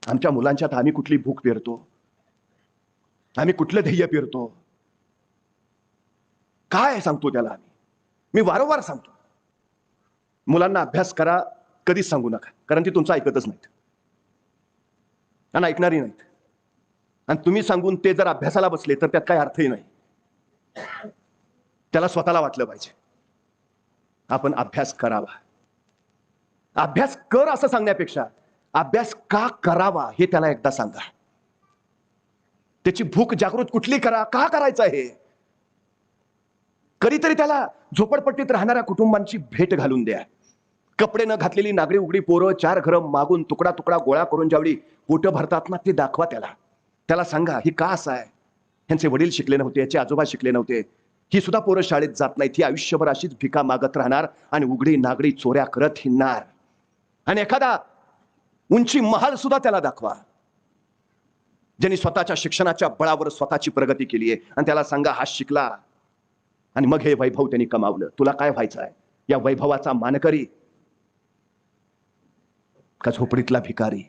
आमच्या मुलांच्यात आम्ही कुठली भूक पेरतो, आम्ही कुठलं ध्येय पेरतो, काय सांगतो त्याला आम्ही? मी वारंवार सांगतो, मुलांना अभ्यास करा कधीच सांगू नका, कारण ती तुमचं ऐकतच नाहीत आणि ऐकणारी नाहीत. आणि तुम्ही सांगून ते जर अभ्यासाला बसले तर त्यात काही अर्थही नाही. त्याला स्वतःला वाटलं पाहिजे आपण अभ्यास करावा. अभ्यास कर असं सांगण्यापेक्षा अभ्यास का करावा हे त्याला एकदा सांगा. त्याची भूक जागृत कुठली करा, का करायचं आहे. कधीतरी त्याला झोपडपट्टीत राहणाऱ्या कुटुंबांची भेट घालून द्या. कपडे न घातलेली नागरी उघडी पोरं 4 घरं मागून तुकडा तुकडा गोळा करून ज्यावेळी पोटं भरतात ना, ते दाखवा त्याला. त्याला सांगा ही का असं आहे. ह्यांचे वडील शिकले नव्हते, याचे आजोबा शिकले नव्हते, ही सुद्धा पोरं शाळेत जात नाहीत, ही आयुष्यभर अशीच भिका मागत राहणार आणि उघडी नागडी चोऱ्या करत हिंडणार. आणि एखादा उंची महाल सुद्धा त्याला दाखवा, ज्यांनी स्वतःच्या शिक्षणाच्या बळावर स्वतःची प्रगती केली आहे. आणि त्याला सांगा हा शिकला आणि मग हे वैभव त्यांनी कमावलं. तुला काय व्हायचं आहे, या वैभवाचा मानकरी का झोपडीतला भिकारी?